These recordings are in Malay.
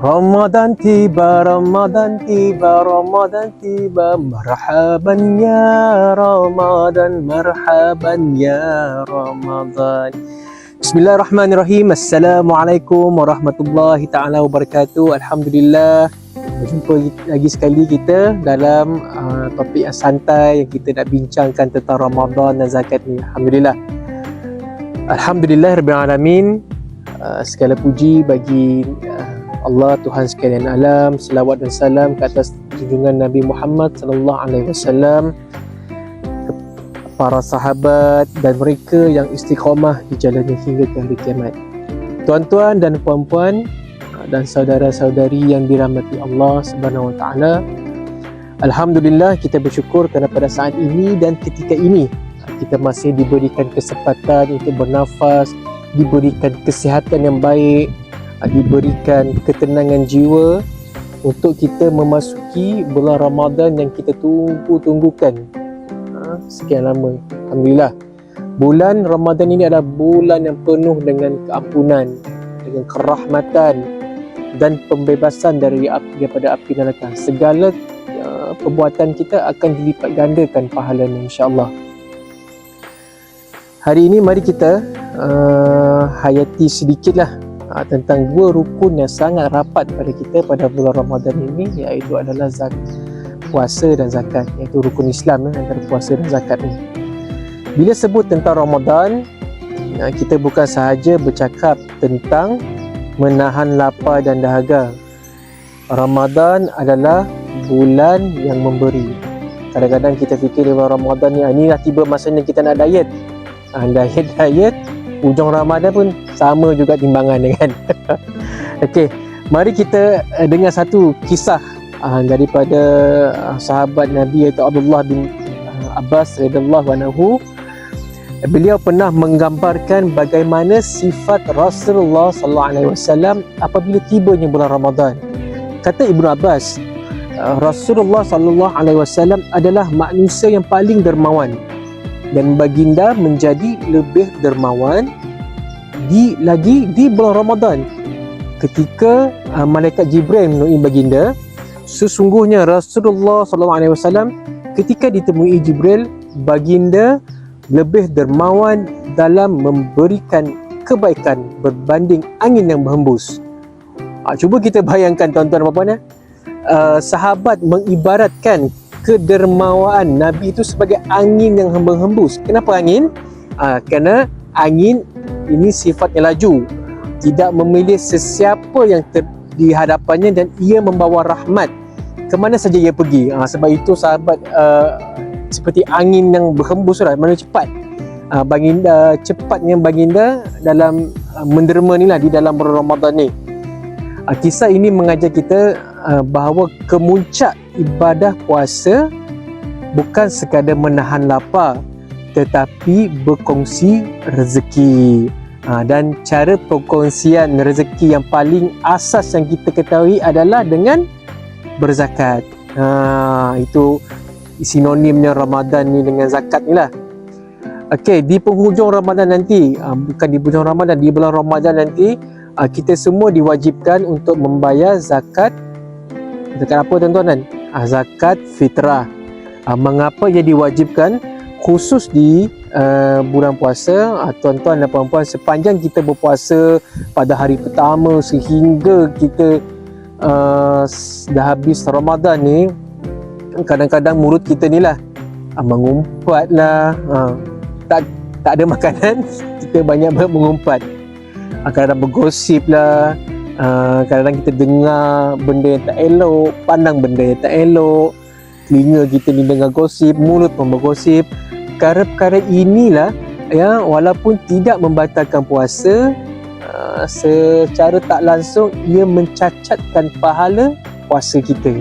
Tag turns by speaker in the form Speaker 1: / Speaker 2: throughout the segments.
Speaker 1: Ramadan tiba, Ramadan tiba, Ramadan tiba. Marhaban ya Ramadan, marhaban ya Ramadan. Bismillahirrahmanirrahim. Assalamualaikum warahmatullahi taala wabarakatuh. Alhamdulillah, berjumpa lagi sekali kita dalam topik yang santai yang kita nak bincangkan tentang Ramadan dan zakat ni. Alhamdulillah. Alhamdulillah rabbil alamin. Segala puji bagi Allah, Tuhan sekalian alam. Selawat dan salam ke atas junjungan Nabi Muhammad sallallahu alaihi wasallam, para sahabat dan mereka yang istiqamah di jalannya hingga ke hari kiamat. Tuan-tuan dan puan-puan dan saudara-saudari yang dirahmati Allah Subhanahu wa taala, alhamdulillah kita bersyukur kerana pada saat ini dan ketika ini kita masih diberikan kesempatan untuk bernafas, diberikan kesihatan yang baik, diberikan ketenangan jiwa untuk kita memasuki bulan Ramadan yang kita tunggu-tunggukan sekian lama. Alhamdulillah, bulan Ramadan ini adalah bulan yang penuh dengan keampunan, dengan kerahmatan dan pembebasan daripada api neraka. Segala perbuatan kita akan dilipat gandakan pahalanya, insya-Allah. Hari ini mari kita hayati sedikitlah tentang dua rukun yang sangat rapat pada kita pada bulan Ramadan ini, iaitu adalah puasa dan zakat, iaitu rukun Islam antara puasa dan zakat ni. Bila sebut tentang Ramadan, kita bukan sahaja bercakap tentang menahan lapar dan dahaga. Ramadan adalah bulan yang memberi. Kadang-kadang kita fikir bulan Ramadan ni dah tiba masanya kita nak diet. Diet hujung Ramadan pun sama juga timbangan kan. Okey, mari kita dengar satu kisah daripada sahabat Nabi, iaitu Abdullah bin Abbas radhiyallahu anhu. Beliau pernah menggambarkan bagaimana sifat Rasulullah sallallahu alaihi wasallam apabila tibanya bulan Ramadan. Kata Ibnu Abbas, Rasulullah sallallahu alaihi wasallam adalah manusia yang paling dermawan, dan baginda menjadi lebih dermawan di bulan Ramadan ketika malaikat Jibril menemui baginda. Sesungguhnya Rasulullah SAW ketika ditemui Jibril, baginda lebih dermawan dalam memberikan kebaikan berbanding angin yang berhembus. Cuba kita bayangkan tuan-tuan dan puan-puan, sahabat mengibaratkan kedermawaan Nabi itu sebagai angin yang berhembus. Kenapa angin? Kerana angin ini sifatnya laju, tidak memilih sesiapa yang di hadapannya, dan ia membawa rahmat ke mana saja ia pergi. Sebab itu sahabat seperti angin yang berhembus lah, mana cepat. Baginda, cepatnya baginda dalam menderma ni lah di dalam bulan Ramadan ni. Kisah ini mengajar kita bahawa kemuncak ibadah puasa bukan sekadar menahan lapar, tetapi berkongsi rezeki. Dan cara perkongsian rezeki yang paling asas yang kita ketahui adalah dengan berzakat. Itu sinonimnya Ramadan ni dengan zakat ni lah. Okey, di penghujung Ramadan nanti, bukan di penghujung Ramadan, di bulan Ramadan nanti, kita semua diwajibkan untuk membayar zakat. Zakat apa tuan-tuan? Zakat fitrah. Mengapa ia diwajibkan khusus di bulan puasa? Tuan-tuan dan puan-puan, sepanjang kita berpuasa pada hari pertama sehingga kita dah habis Ramadan ni, kadang-kadang mulut kita ni lah mengumpat lah, tak ada makanan, kita banyak mengumpat. Kadang-kadang bergosip lah, kadang-kadang kita dengar benda yang tak elok, pandang benda yang tak elok, telinga kita ni dengar gosip, mulut pun bergosip. Perkara-perkara inilah ya, walaupun tidak membatalkan puasa, secara tak langsung ia mencacatkan pahala puasa kita.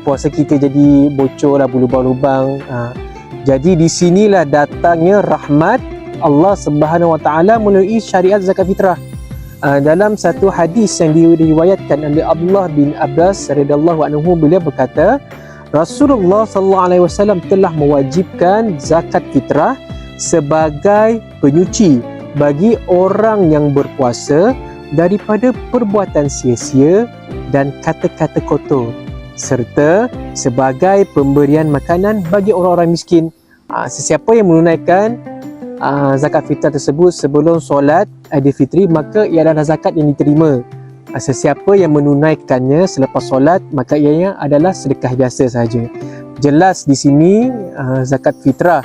Speaker 1: Puasa kita jadi bocor lah, berlubang-lubang. Jadi di sinilah datangnya rahmat Allah Subhanahu wa taala melalui syariat zakat fitrah. Dalam satu hadis yang diriwayatkan oleh Abdullah bin Abbas radhiyallahu anhu, beliau berkata, Rasulullah sallallahu alaihi wasallam telah mewajibkan zakat fitrah sebagai penyuci bagi orang yang berpuasa daripada perbuatan sia-sia dan kata-kata kotor, serta sebagai pemberian makanan bagi orang-orang miskin. Sesiapa yang menunaikan zakat fitrah tersebut sebelum solat Aidilfitri, maka ia adalah zakat yang diterima. Sesiapa yang menunaikannya selepas solat, maka ianya adalah sedekah biasa sahaja. Jelas di sini zakat fitrah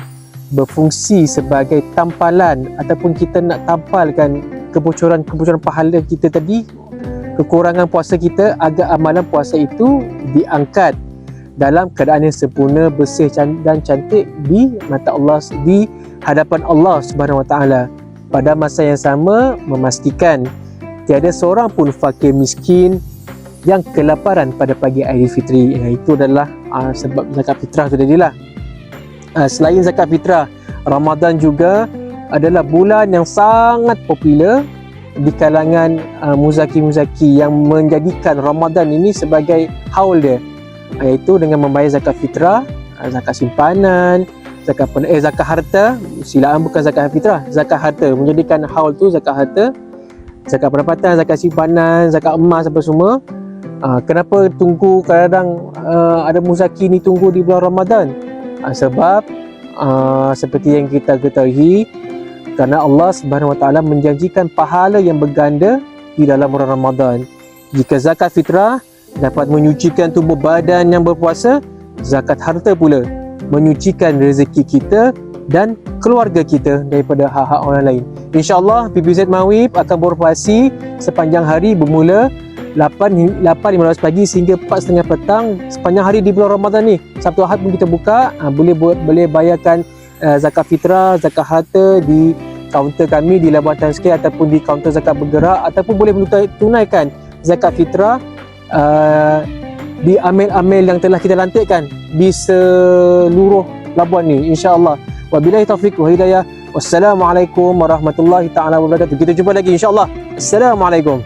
Speaker 1: berfungsi sebagai tampalan, ataupun kita nak tampalkan kebocoran pahala kita tadi, kekurangan puasa kita, agar amalan puasa itu diangkat dalam keadaan yang sempurna, bersih dan cantik di mata Allah, di hadapan Allah Subhanahu Wa Taala. Pada masa yang sama, memastikan tiada seorang pun fakir miskin yang kelaparan pada pagi Aidilfitri. Itu adalah sebab zakat fitrah itu tadilah. Selain zakat fitrah, Ramadan juga adalah bulan yang sangat popular di kalangan muzaki-muzaki yang menjadikan Ramadan ini sebagai haul dia, iaitu dengan membayar zakat fitrah, zakat simpanan, zakat harta. Silaan, bukan zakat fitrah, zakat harta. Menjadikan haul tu zakat harta, zakat pendapatan, zakat simpanan, zakat emas, apa semua. Kenapa tunggu, kadang ada muzaki ni tunggu di bulan Ramadan? Sebab seperti yang kita ketahui, kerana Allah Subhanahu Wa Taala menjanjikan pahala yang berganda di dalam bulan Ramadan. Jika zakat fitrah dapat menyucikan tubuh badan yang berpuasa, zakat harta pula menyucikan rezeki kita dan keluarga kita daripada hak-hak orang lain. InsyaAllah PBZ Mawib akan beroperasi sepanjang hari, bermula 8.15 pagi sehingga 4.30 petang sepanjang hari di bulan Ramadan ni. Sabtu Ahad pun kita buka, boleh bayarkan zakat fitrah, zakat harta di kaunter kami di Labuan Tan Square ataupun di kaunter zakat bergerak, ataupun boleh tunaikan zakat fitrah di amil-amil yang telah kita lantikkan di seluruh Labuan ni, insya-Allah. Wabillahi taufiq wa hidayah. Wassalamualaikum warahmatullahi taala wabarakatuh. Kita jumpa lagi insya-Allah. Assalamualaikum.